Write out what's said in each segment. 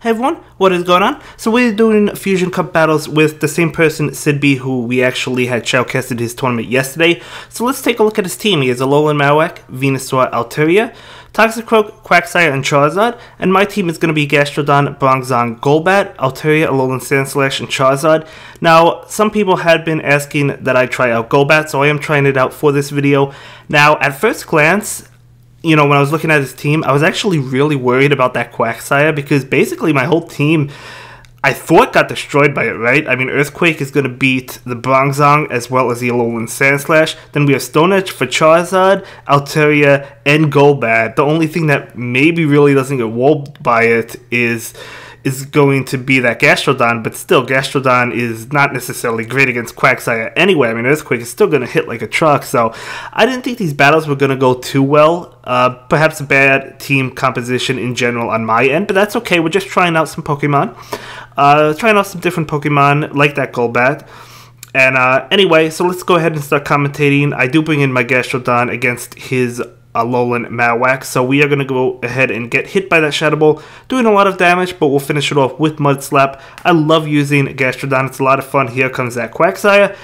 Hey everyone, what is going on? So we're doing Fusion Cup battles with the same person, Sid B, who we actually had shoutcasted his tournament yesterday. So let's take a look at his team. He has Alolan Marowak, Venusaur, Altaria, Toxicroak, Quagsire, and Charizard. And my team is going to be Gastrodon, Bronzong, Golbat, Altaria, Alolan Sandslash, and Charizard. Now, some people had been asking that I try out Golbat, so I am trying it out for this video. Now, at first glance, you know, when I was looking at his team, I was actually really worried about that Quagsire because basically my whole team, I thought, got destroyed by it, right? I mean, Earthquake is going to beat the Bronzong as well as the Alolan Sandslash. Then we have Stone Edge for Charizard, Altaria, and Golbat. The only thing that maybe really doesn't get walled by it is going to be that Gastrodon, but still, Gastrodon is not necessarily great against Quagsire anyway. I mean, Earthquake is still going to hit like a truck, so I didn't think these battles were going to go too well. Perhaps a bad team composition in general on my end, but that's okay. We're just trying out some Pokemon. Trying out some different Pokemon, like that Golbat. And anyway, so let's go ahead and start commentating. I do bring in my Gastrodon against his Alolan Marowak, so we are going to go ahead and get hit by that Shadow Ball, doing a lot of damage, but we'll finish it off with Mud Slap. I love using Gastrodon, it's a lot of fun. Here comes that Quagsire.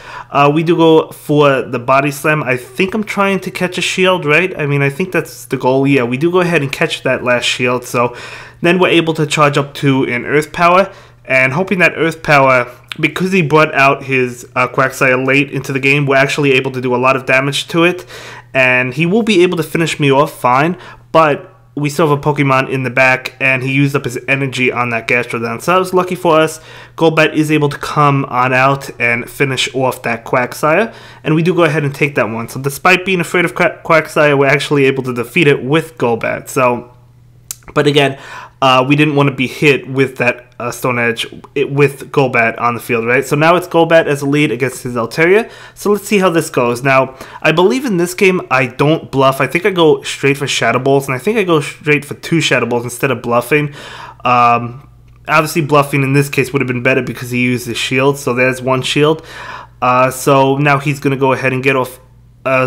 We do go for the Body Slam. I think I'm trying to catch a shield, right? I mean, I think that's the goal. Yeah, we do go ahead and catch that last shield, so then we're able to charge up to an Earth Power, and hoping that Earth Power, because he brought out his Quagsire late into the game, we're actually able to do a lot of damage to it, and he will be able to finish me off fine, but we still have a Pokemon in the back, and he used up his energy on that Gastrodon, so that was lucky for us. Golbat is able to come on out and finish off that Quagsire, and we do go ahead and take that one. So despite being afraid of Quagsire, we're actually able to defeat it with Golbat. So, but again, we didn't want to be hit with that Stone Edge with Golbat on the field, right? So now it's Golbat as a lead against his Altaria. So let's see how this goes. Now, I believe in this game I don't bluff. I think I go straight for Shadow Balls, and I think I go straight for 2 Shadow Balls instead of bluffing. Obviously, bluffing in this case would have been better because he used his shield, so there's 1 shield. So now he's going to go ahead and get off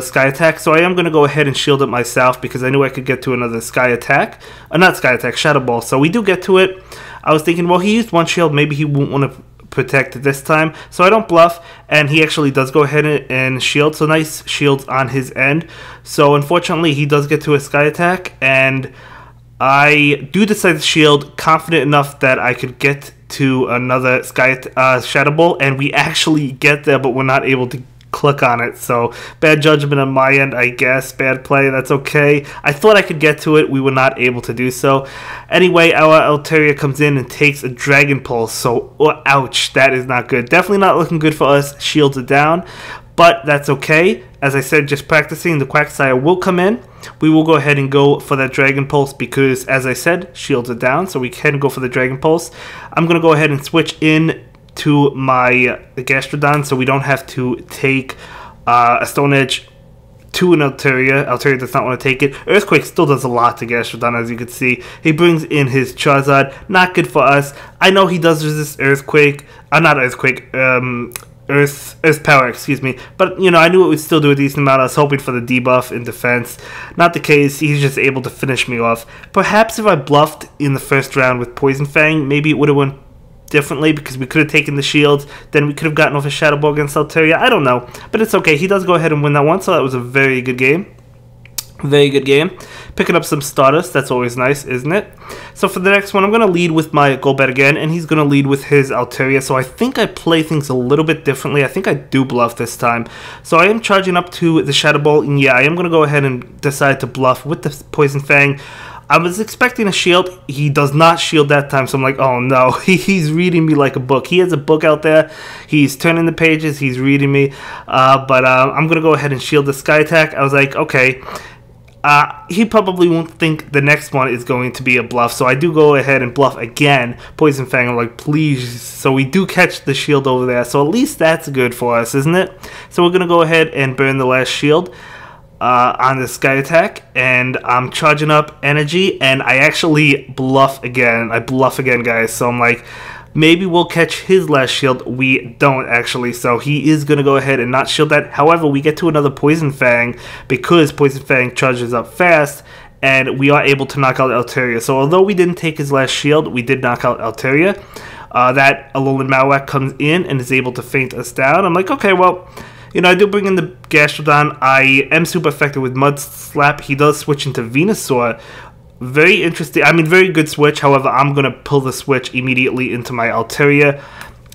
Sky Attack, so I am going to go ahead and shield it myself because I knew I could get to another Sky Attack. Not Sky Attack, Shadow Ball. So we do get to it. I was thinking, well, he used 1 shield, maybe he won't want to protect this time. So I don't bluff, and he actually does go ahead and shield. So nice shields on his end. So unfortunately, he does get to a Sky Attack, and I do decide to shield, confident enough that I could get to another Shadow Ball, and we actually get there, but we're not able to click on it. So bad judgment on my end, I guess. Bad play, that's okay. I thought I could get to it, we were not able to do so. Anyway, our Altaria comes in and takes a Dragon Pulse, so ouch, that is not good. Definitely not looking good for us. Shields it down, but that's okay. As I said, just practicing, the Quagsire will come in. We will go ahead and go for that Dragon Pulse because, as I said, shields it down, so we can go for the Dragon Pulse. I'm going to go ahead and switch in to my Gastrodon so we don't have to take a Stone Edge to an Altaria. Altaria does not want to take it. Earthquake still does a lot to Gastrodon, as you can see. He brings in his Charizard. Not good for us. I know he does resist Earthquake. Not Earthquake. Earth Power, excuse me. But, you know, I knew it would still do a decent amount. I was hoping for the debuff in defense. Not the case. He's just able to finish me off. Perhaps if I bluffed in the first round with Poison Fang, maybe it would have went differently because we could have taken the shield, then we could have gotten off a Shadow Ball against Altaria. I don't know, but it's okay. He does go ahead and win that one, so that was a very good game. Very good game. Picking up some Stardust, that's always nice, isn't it? So for the next one, I'm going to lead with my Golbat again, and he's going to lead with his Altaria, so I think I play things a little bit differently. I think I do bluff this time. So I am charging up to the Shadow Ball, and yeah, I am going to go ahead and decide to bluff with the Poison Fang. I was expecting a shield. He does not shield that time, so I'm like, oh no, he's reading me like a book. He has a book out there. He's turning the pages. He's reading me. But I'm going to go ahead and shield the Sky Attack. I was like, okay. He probably won't think the next one is going to be a bluff, so I do go ahead and bluff again. Poison Fang, I'm like, please. So we do catch the shield over there, so at least that's good for us, isn't it? So we're going to go ahead and burn the last shield on the Sky Attack, and I'm charging up energy, and I actually bluff again. I bluff again, guys, so I'm like, maybe we'll catch his last shield. We don't, actually, so he is going to go ahead and not shield that. However, we get to another Poison Fang because Poison Fang charges up fast, and we are able to knock out Altaria. So although we didn't take his last shield, we did knock out Altaria. That Alolan Marowak comes in and is able to feint us down. I'm like, okay, well, you know, I do bring in the Gastrodon. I am super effective with Mud Slap. He does switch into Venusaur. Very interesting. I mean, very good switch. However, I'm going to pull the switch immediately into my Altaria.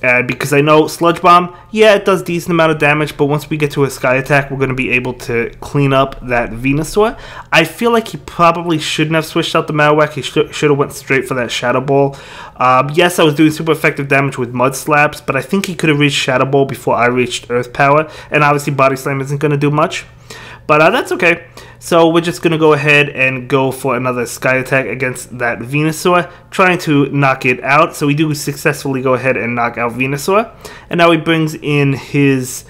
Because I know Sludge Bomb, yeah, it does decent amount of damage, but once we get to a Sky Attack, we're going to be able to clean up that Venusaur. I feel like he probably shouldn't have switched out the Marowak. He should have went straight for that Shadow Ball. Yes, I was doing super effective damage with Mud Slaps, but I think he could have reached Shadow Ball before I reached Earth Power, and obviously Body Slam isn't going to do much. But that's okay. So we're just going to go ahead and go for another Sky Attack against that Venusaur, trying to knock it out. So we do successfully go ahead and knock out Venusaur. And now he brings in his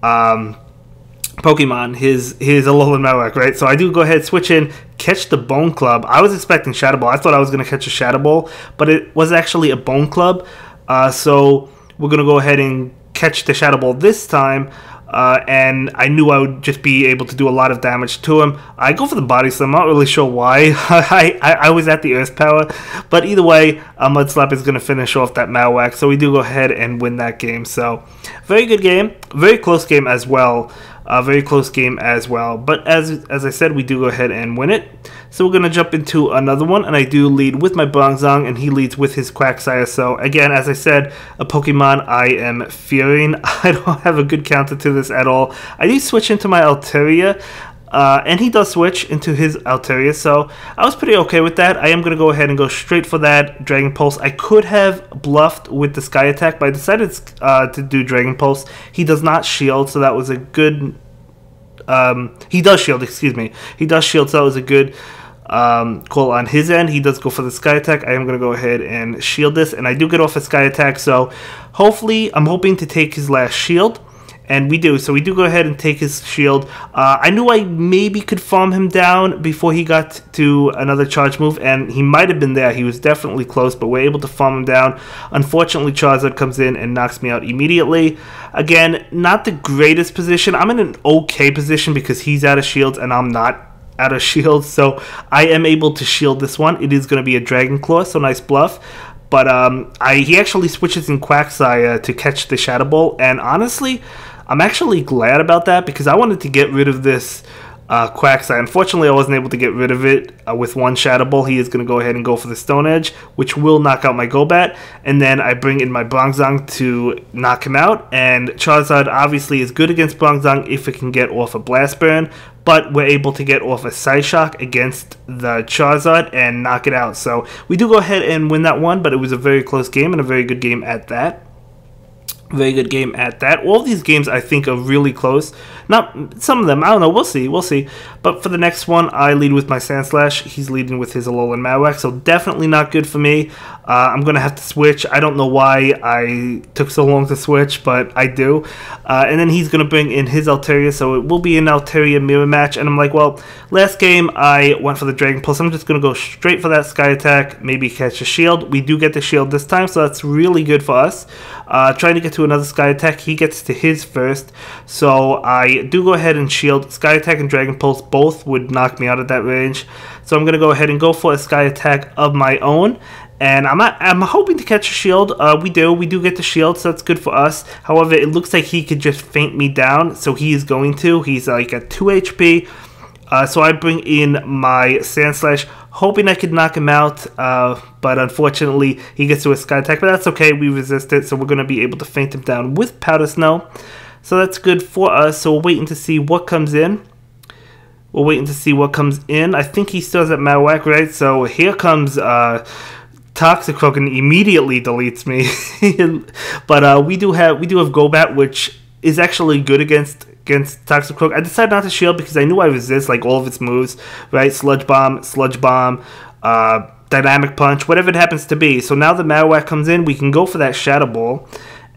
Pokemon, his Alolan Marowak, right? So I do go ahead, switch in, catch the Bone Club. I was expecting Shadow Ball. I thought I was going to catch a Shadow Ball, but it was actually a Bone Club. So we're going to go ahead and catch the Shadow Ball this time. And I knew I would just be able to do a lot of damage to him. I go for the Body Slam. I'm not really sure why. I was at the Earth Power. But either way, Mud Slap is going to finish off that Marowak. So we do go ahead and win that game. So, very good game. Very close game as well. Very close game as well. But as I said, we do go ahead and win it. So we're going to jump into another one. And I do lead with my Bronzong. And he leads with his Quagsire. So again, as I said, a Pokemon I am fearing. I don't have a good counter to this at all. I do switch into my Altaria. And he does switch into his Altaria, so I was pretty okay with that. I am going to go ahead and go straight for that Dragon Pulse. I could have bluffed with the Sky Attack, but I decided to do Dragon Pulse. He does not shield, so that was a good... he does shield, excuse me. He does shield, so that was a good call on his end. He does go for the Sky Attack. I am going to go ahead and shield this, and I do get off a Sky Attack, so hopefully I'm hoping to take his last shield. And we do. So we do go ahead and take his shield. I knew I maybe could farm him down before he got to another charge move. And he might have been there. He was definitely close. But we're able to farm him down. Unfortunately, Charizard comes in and knocks me out immediately. Again, not the greatest position. I'm in an okay position because he's out of shields and I'm not out of shields. So I am able to shield this one. It is going to be a Dragon Claw. So nice bluff. But he actually switches in Quagsire to catch the Shadow Ball. And honestly... I'm actually glad about that because I wanted to get rid of this Quagsire. Unfortunately, I wasn't able to get rid of it with one Shadow Ball. He is going to go ahead and go for the Stone Edge, which will knock out my Golbat. And then I bring in my Bronzong to knock him out. And Charizard obviously is good against Bronzong if it can get off a Blast Burn. But we're able to get off a Psyshock against the Charizard and knock it out. So we do go ahead and win that one, but it was a very close game and a very good game at that. Very good game at that. All of these games I think are really close. Not some of them, I don't know, we'll see. But for the next one, I lead with my Sandslash. He's leading with his Alolan Marowak, so definitely not good for me. I'm going to have to switch. I don't know why I took so long to switch, but I do. And then he's going to bring in his Altaria, so it will be an Altaria mirror match. And I'm like, well, last game I went for the Dragon Pulse. I'm just going to go straight for that Sky Attack, maybe catch a shield. We do get the shield this time, so that's really good for us. Trying to get to another Sky Attack. He gets to his first, so I do go ahead and shield. Sky Attack and Dragon Pulse both would knock me out at that range, so I'm going to go ahead and go for a Sky Attack of my own. And I'm hoping to catch a shield. We do get the shield, so that's good for us. However, it looks like he could just feint me down, so he is going to. He's like at 2 HP. So I bring in my Sandslash, hoping I could knock him out, but unfortunately he gets to a Sky Attack, but that's okay, we resist it, so we're going to be able to feint him down with Powder Snow. So that's good for us, so we're waiting to see what comes in. I think he still has that Marowak, right? So here comes Toxicroak and immediately deletes me. But we do have Golbat, which is actually good against Toxicroak. I decided not to shield because I knew I resist like all of its moves, right? Sludge Bomb, Dynamic Punch, whatever it happens to be. So now the Marowak comes in, we can go for that Shadow Ball,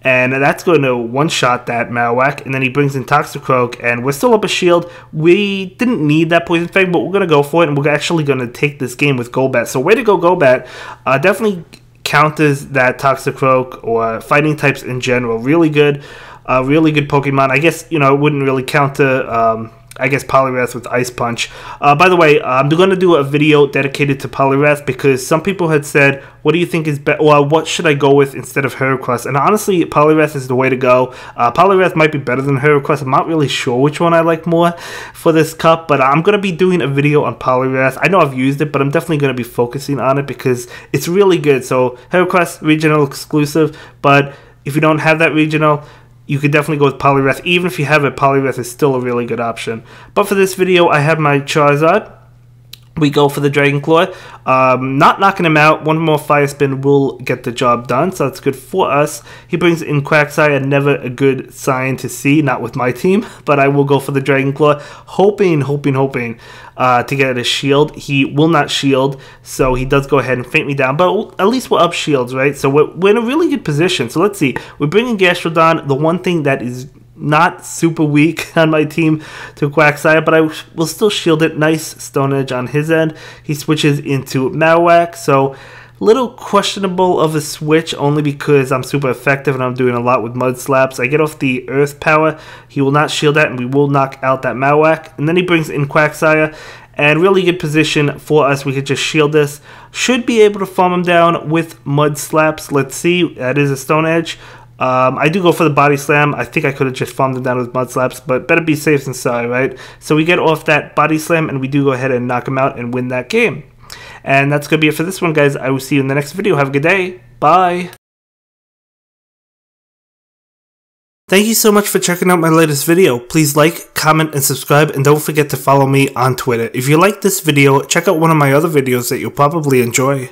and that's going to one-shot that Marowak, and then he brings in Toxicroak, and we're still up a shield. We didn't need that Poison Fang, but we're going to go for it, and we're actually going to take this game with Golbat. So way to go, Golbat. Definitely counters that Toxicroak or fighting types in general. Really good. Really good Pokemon. I guess, it wouldn't really counter I guess Poliwrath with Ice Punch. By the way, I'm going to do a video dedicated to Poliwrath because some people had said, what do you think is better, or what should I go with instead of Heracross? And honestly, Poliwrath is the way to go. Poliwrath might be better than Heracross. I'm not really sure which one I like more for this cup, but I'm going to be doing a video on Poliwrath. I know I've used it, but I'm definitely going to be focusing on it because it's really good. So Heracross, regional exclusive, but if you don't have that regional, you could definitely go with Poliwrath. Even if you have it, Poliwrath is still a really good option. But for this video, I have my Charizard. We go for the Dragon Claw. Not knocking him out. One more Fire Spin will get the job done, so that's good for us. He brings in Quagsire, never a good sign to see, not with my team, but I will go for the Dragon Claw, hoping to get a shield. He will not shield, so he does go ahead and faint me down, but at least we're up shields, right? So we're in a really good position. So let's see. We're bringing Gastrodon, the one thing that is not super weak on my team, to Quagsire, but I will still shield it. Nice Stone Edge on his end. He switches into Marowak, so little questionable of a switch only because I'm super effective and I'm doing a lot with Mud Slaps. I get off the Earth Power. He will not shield that, and we will knock out that Marowak. And then he brings in Quagsire, and really good position for us. We could just shield this. Should be able to farm him down with Mud Slaps. Let's see. That is a Stone Edge. I do go for the Body Slam. I think I could have just farmed him down with Mud Slaps, but better be safe than sorry, right? So we get off that Body Slam, and we do go ahead and knock him out and win that game. And that's going to be it for this one, guys. I will see you in the next video. Have a good day. Bye. Thank you so much for checking out my latest video. Please like, comment, and subscribe, and don't forget to follow me on Twitter. If you like this video, check out one of my other videos that you'll probably enjoy.